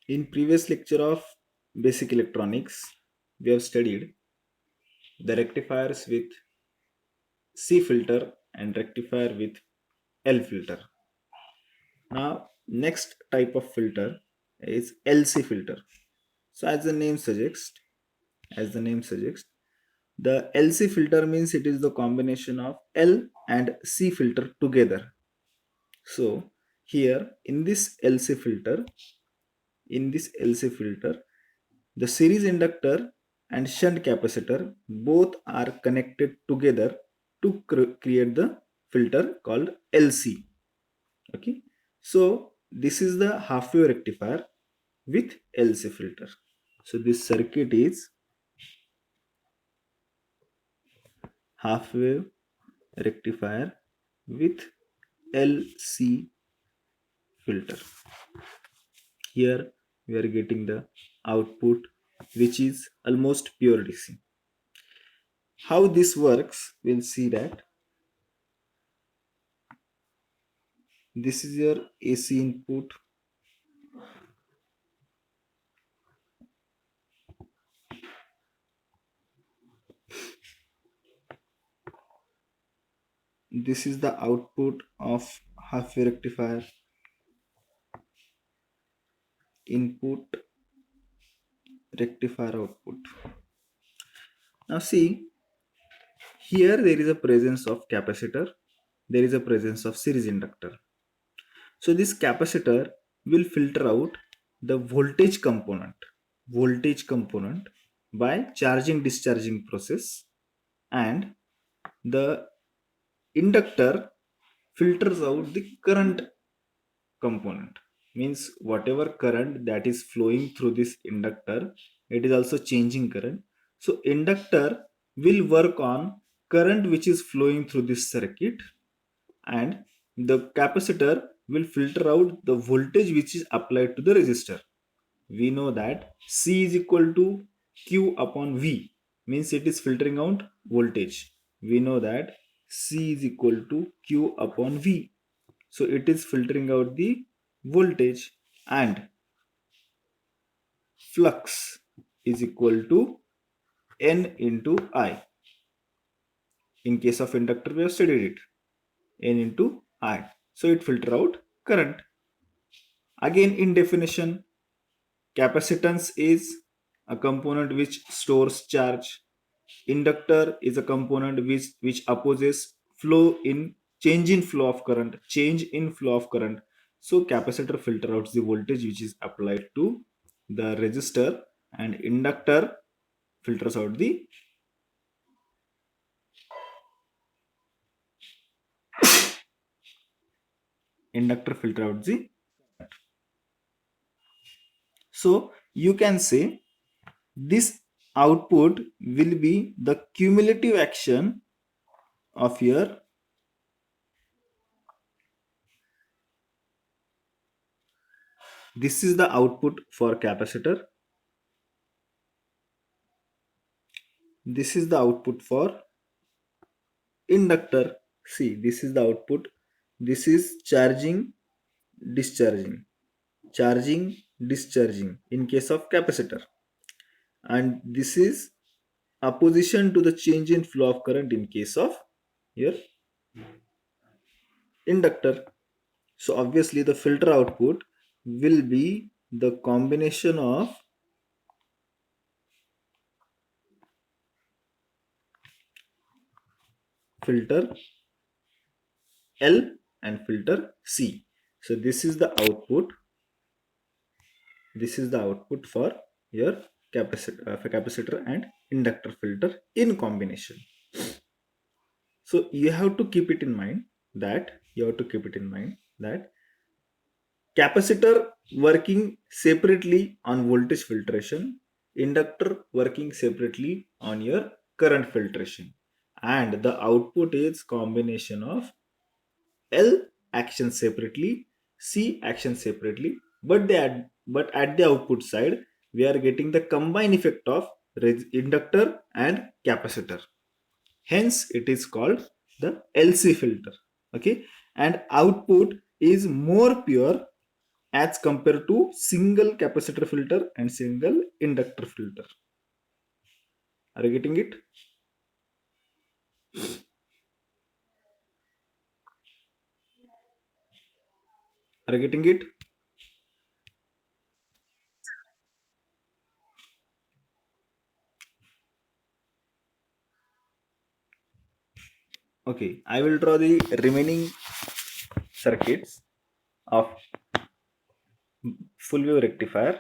In previous lecture of basic electronics, we have studied the rectifiers with C filter and rectifier with L filter. Now, next type of filter is LC filter. So, as the name suggests, the LC filter means it is the combination of L and C filter together. So, here in this LC filter, the series inductor and shunt capacitor both are connected together to create the filter called LC. Okay, so this is the half wave rectifier with LC filter. So this circuit is half wave rectifier with LC filter. Here we are getting the output which is almost pure DC. How this works, we'll see that this is your AC input. This is the output of half wave rectifier. Input, rectifier, output. Now see, here there is a presence of capacitor, there is a presence of series inductor. So this capacitor will filter out the voltage component by charging discharging process, and the inductor filters out the current component. Means whatever current that is flowing through this inductor, it is also changing current. So inductor will work on current which is flowing through this circuit, and the capacitor will filter out the voltage which is applied to the resistor. We know that C is equal to Q upon V, means it is filtering out voltage. We know that C is equal to Q upon V, so it is filtering out the voltage, and flux is equal to N into I. In case of inductor, we have studied it. N into I. So it filter out current. Again, in definition, capacitance is a component which stores charge. Inductor is a component which opposes change in flow of current. So capacitor filter out the voltage which is applied to the resistor, and inductor filters out the so you can say this output will be the cumulative action of your this is the output for capacitor, this is the output for inductor. See, this is the output, this is discharging charging discharging in case of capacitor, and this is opposition to the change in flow of current in case of your inductor. So obviously the filter output will be the combination of filter L and filter C. So this is the output. This is the output for your capacitor and inductor filter in combination. So you have to keep it in mind that capacitor working separately on voltage filtration, inductor working separately on your current filtration, and the output is combination of L action separately, C action separately, but at the output side we are getting the combined effect of inductor and capacitor. Hence it is called the LC filter. Okay, and output is more pure as compared to single capacitor filter and single inductor filter. Are you getting it? Are you getting it? Okay, I will draw the remaining circuits of full wave rectifier.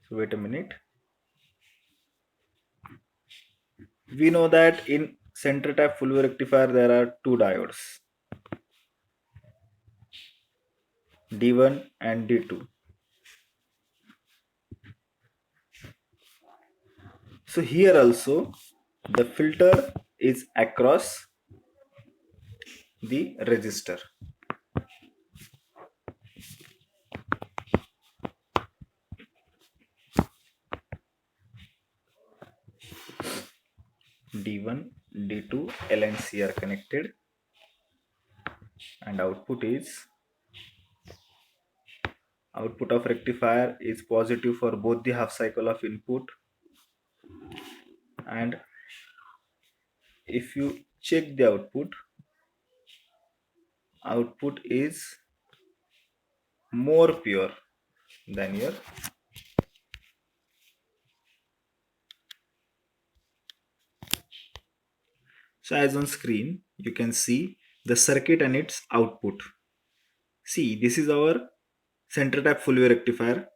So wait a minute. We know that in center tap full wave rectifier there are two diodes, D1 and D2. So here also the filter is across the resistor. D1, D2, L and C are connected, and output of rectifier is positive for both the half cycle of input. And if you check the output is more pure than your. So as on screen you can see the circuit and its output. See, this is our center tap full wave rectifier.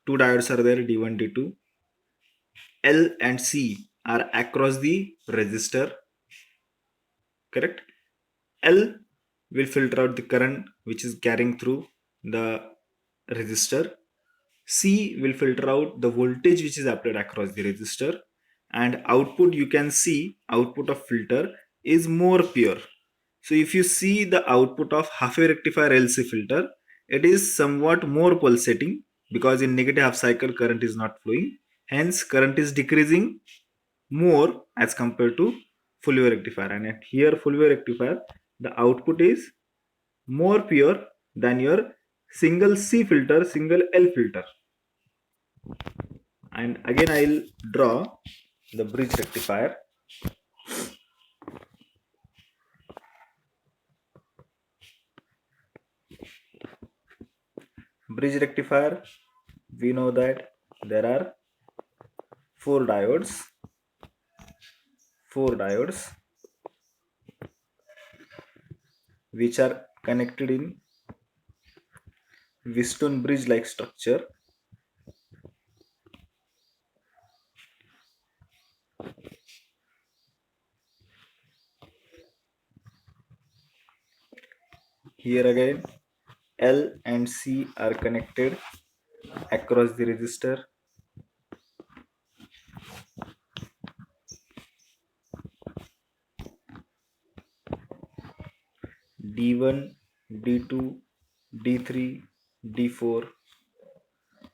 Two diodes are there, D1, D2. L and C are across the resistor, correct? L will filter out the current which is carrying through the resistor. C will filter out the voltage which is applied across the resistor, and output, you can see output of filter is more pure. So if you see the output of half wave rectifier LC filter, it is somewhat more pulsating because in negative half cycle current is not flowing. Hence current is decreasing more as compared to full wave rectifier. And at here full wave rectifier, the output is more pure than your single C filter, single L filter. And again I'll draw the bridge rectifier. Bridge rectifier, we know that there are four diodes which are connected in Wheatstone bridge like structure. Here again L and C are connected across the resistor. D1, D2, D3, D4.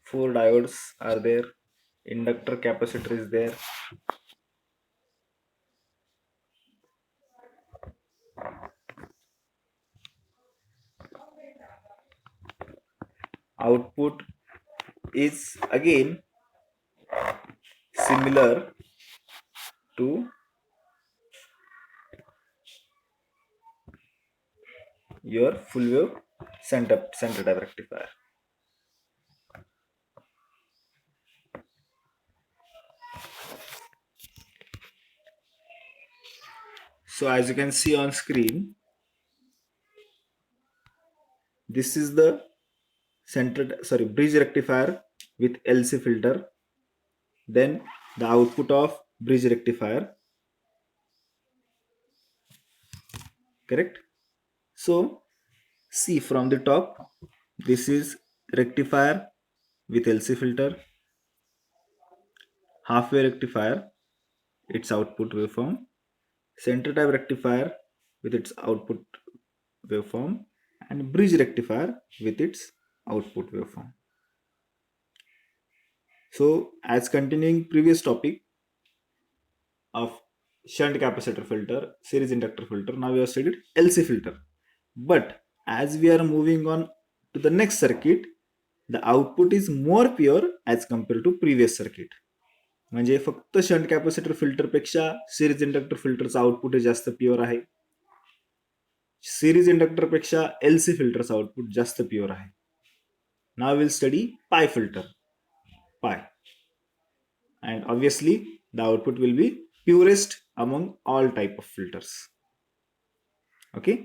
Four diodes are there. Inductor capacitor is there. Output is again similar to your full wave center tap rectifier. So as you can see on screen, this is the bridge rectifier with LC filter. Then the output of bridge rectifier, correct? So see from the top, this is rectifier with LC filter, half wave rectifier, its output waveform, center tap rectifier with its output waveform, and bridge rectifier with its output waveform. So as continuing previous topic of shunt capacitor filter, series inductor filter, now we have studied LC filter. But as we are moving on to the next circuit, the output is more pure as compared to previous circuit. म्हणजे फक्त shunt capacitor filter पेक्षा series inductor फिल्टरचा output जास्त pure आहे. Series inductor पेक्षा LC फिल्टरचा output जास्त pure आहे. Now will study pi filter. Pi, and obviously the output will be purest among all type of filters. Okay,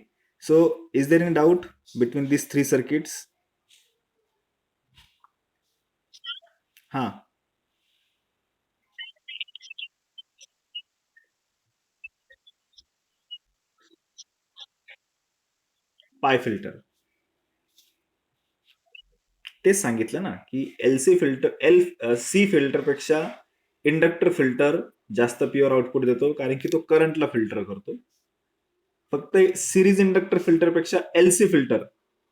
so is there any doubt between these three circuits? Pi filter तेच सांगितलं ना की LC filter सी filter पेक्षा inductor filter जास्त pure output देतो कारण की तो करंटला फिल्टर करतो. फक्त सिरीज इंडक्टर फिल्टर पेक्षा एलसी फिल्टर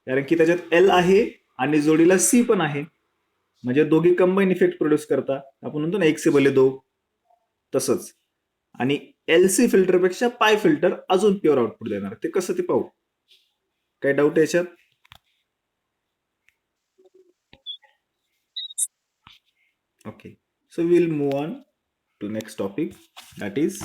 कारण की त्याच्यात एल आहे आणि जोडीला सी पण आहे, म्हणजे दोघी कंबाईन इफेक्ट प्रोड्यूस करतात. आपण म्हणतो ना एक से भले दो, तसंच. आणि एलसी फिल्टर पेक्षा पाय फिल्टर अजून प्युअर आउटपुट देणार. ते कसं ते पाहू. काय डाऊट आहे याच्यात? Okay, so we'll move on to next topic, that is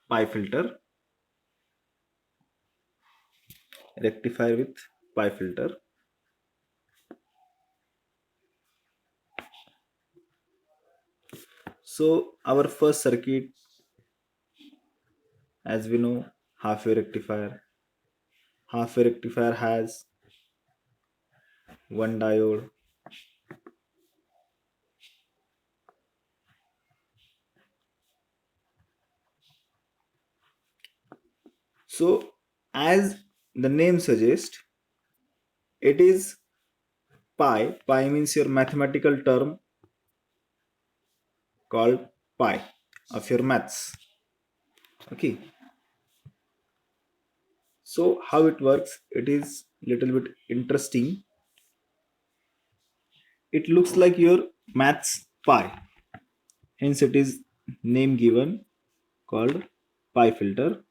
pi filter, rectifier with pi filter. So our first circuit, as we know, half wave rectifier. Half wave rectifier has one diode, so as the name suggests, it is pi. Pi means your mathematical term called pi of your maths. Okay, so how it works, it is little bit interesting. It looks like your maths pi, hence it is name given called pi filter.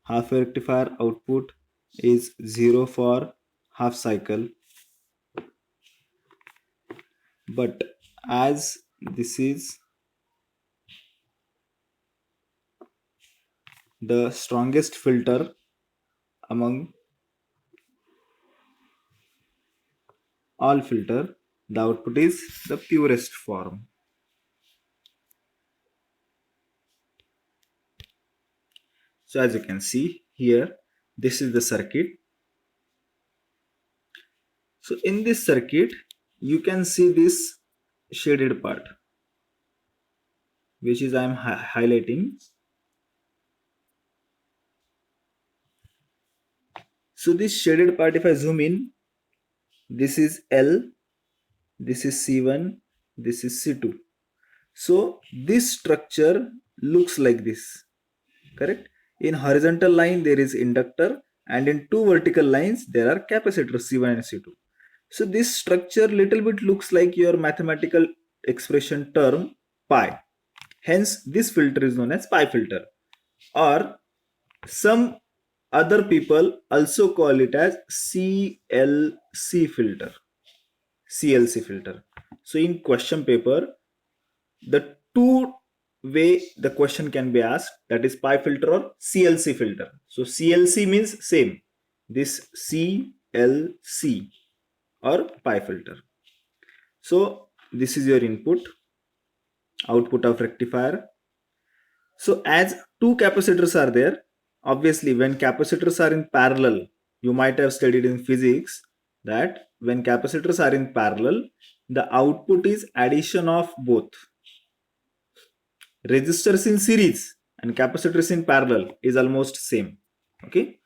Half wave rectifier output is 0 for half cycle, but as this is the strongest filter among all filter, the output is the purest form. So as you can see here, this is the circuit. So in this circuit, you can see this shaded part, which is I am highlighting. So this shaded part, if I zoom in, this is L, this is C1, this is C2. So this structure looks like this, correct? In horizontal line there is inductor, and in two vertical lines there are capacitors C1 and C2. So this structure little bit looks like your mathematical expression term pi. Hence this filter is known as pi filter, or some other people also call it as CLC filter. CLC filter. So in question paper, the two way the question can be asked, that is pi filter or CLC filter. So CLC means same, this CLC or pi filter. So this is your input, output of rectifier. So as two capacitors are there, obviously when capacitors are in parallel, you might have studied in physics that when capacitors are in parallel, the output is addition of both. Resistors in series and capacitors in parallel is almost same. Okay,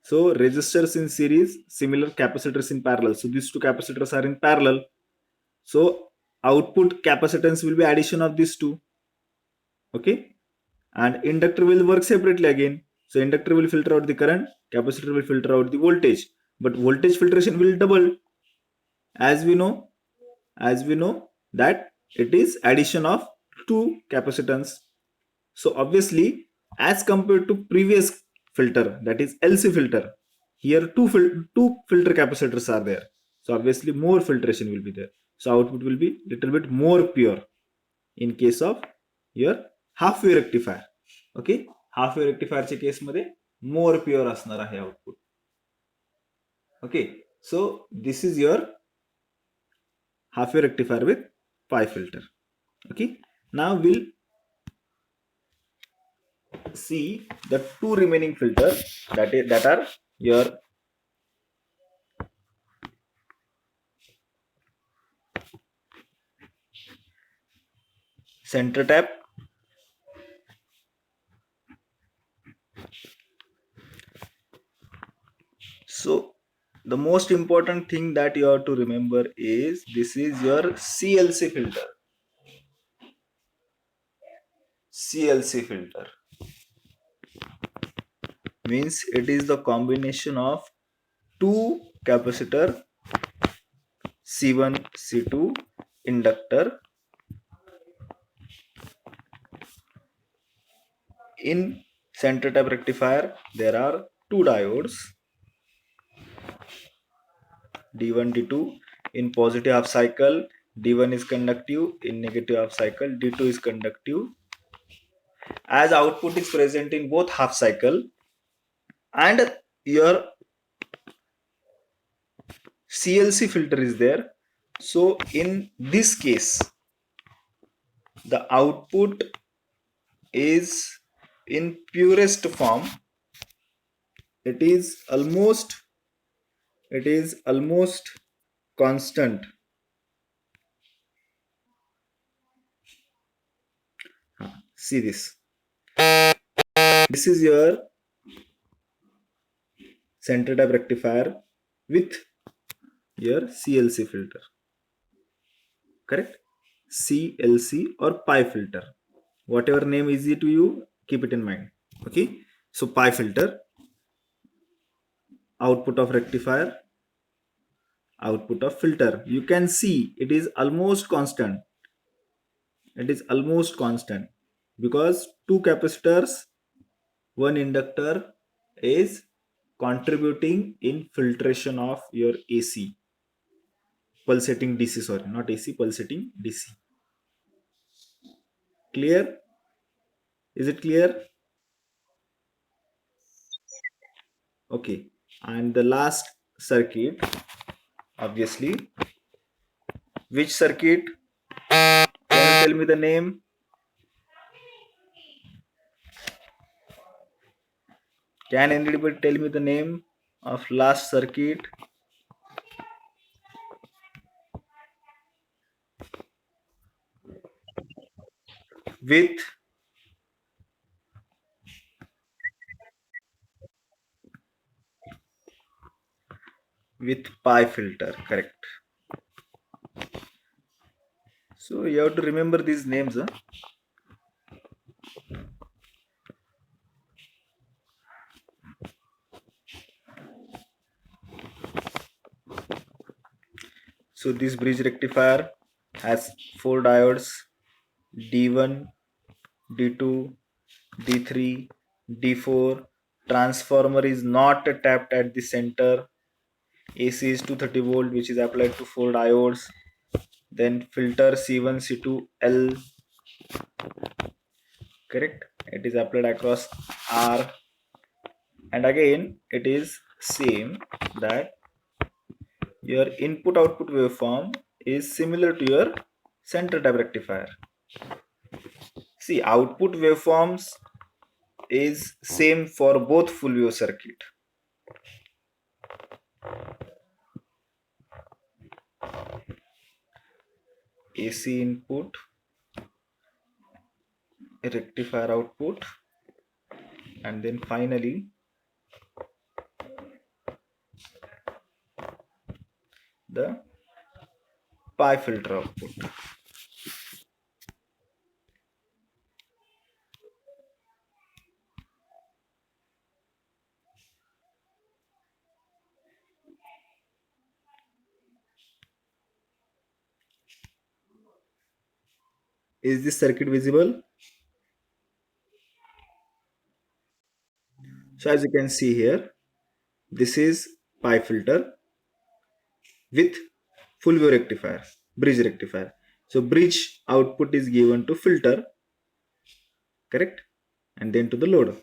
so resistors in series, similar, capacitors in parallel. So these two capacitors are in parallel, so output capacitance will be addition of these two. Okay, and inductor will work separately again. So inductor will filter out the current, capacitor will filter out the voltage, but voltage filtration will double, as we know, that it is addition of two capacitance. So obviously, as compared to previous filter, that is LC filter, here two filter capacitors are there. So obviously more filtration will be there. So output will be little bit more pure in case of your half wave rectifier. Okay, half wave rectifier च्या case मध्ये more pure असणार आहे output. Okay, so this is your half wave rectifier with pi filter. Okay, now we'll see the two remaining filters that are your center tap, so the most important thing that you have to remember is this is your CLC filter. CLC filter means it is the combination of two capacitor, C1 C2, inductor. In center tap rectifier there are two diodes, D1 D2. In positive half cycle D1 is conductive, in negative half cycle D2 is conductive. As output is present in both half cycle and your CLC filter is there, so in this case the output is in purest form. It is almost constant. See this. This is your center tap rectifier with your CLC filter. Correct? CLC or pi filter. Whatever name is easy to you, keep it in mind. Okay. So pi filter, output of rectifier, output of filter. You can see it is almost constant. It is almost constant because two capacitors, one inductor is contributing in filtration of your AC, pulsating DC, sorry, not AC, pulsating DC. Clear? Is it clear? Okay. And the last circuit, obviously, which circuit? Can you tell me the name? Can anybody tell me the name of last circuit? With pi filter, correct. So you have to remember these names. Huh? So this bridge rectifier has four diodes, D1, D2, D3, D4. Transformer is not tapped at the center. AC is 230 volt, which is applied to four diodes. Then filter C1, C2, L. Correct? It is applied across R. And again, it is same that your input output waveform is similar to your center tap rectifier. See, output waveforms is same for both full wave circuit. AC input, rectifier output, and then finally the pi filter output. Is this circuit visible? So as you can see here, this is pi filter with full wave rectifier, bridge rectifier. So bridge output is given to filter, correct, and then to the load.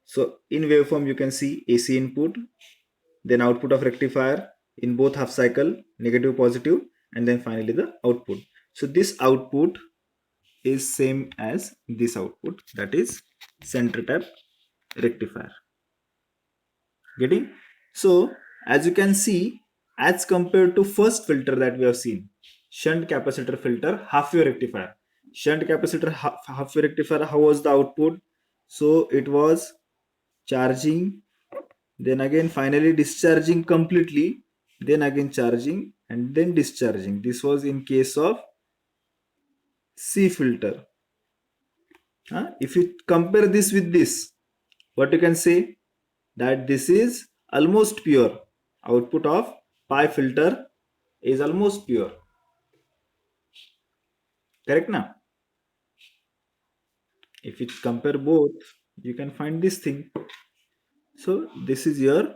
So in waveform you can see AC input, then output of rectifier in both half cycle, negative, positive, and then finally the output. So this output is same as this output, that is center tap rectifier. Getting? So as you can see, as compared to first filter that we have seen, shunt capacitor filter, half wave rectifier. Shunt capacitor half wave rectifier, how was the output? So it was charging, then again finally discharging completely, then again charging and then discharging. This was in case of C filter. If you compare this with this, what you can say, that this is almost pure. Output of pi filter is almost pure. Correct now? If you compare both, you can find this thing. So this is your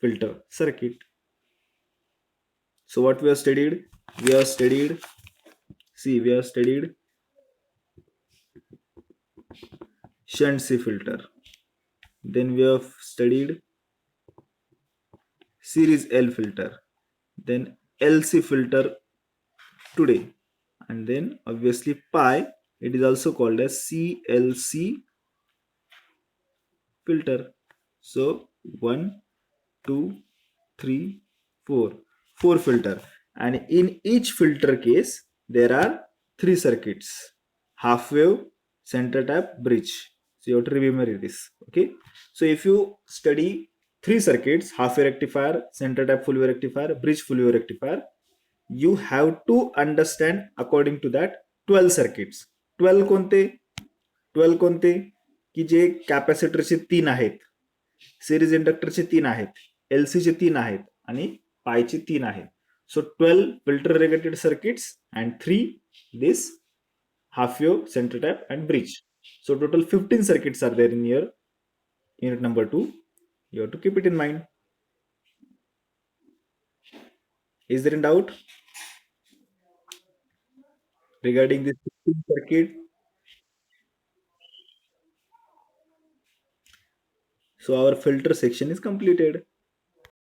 filter circuit. So what we have studied? We have studied, see, we have studied shunt C filter. Then we have studied series L filter. Then LC filter today. And then obviously pi, it is also called as CLC filter. So 1, 2, 3, 4. 4 filter. And in each filter case, there are 3 circuits. Half wave, center tap, bridge. So you have to remember this. Okay. So if you study 3 circuits, half wave rectifier, center tap full wave rectifier, bridge full wave rectifier, you have to understand according to that 12 circuits. 12 कोणते? 12 कोणते? की जे कॅपॅसिटरचे 3 आहेत, series इंडक्टरचे 3 आहेत, एलसीचे 3 आहेत आणि पायचे 3 आहेत. So 12 filter regulated circuits and 3 this half wave, center tap and bridge. So total 15 circuits are there in your unit number 2. You have to keep it in mind. Is there any doubt regarding this 15 circuit? So our filter section is completed.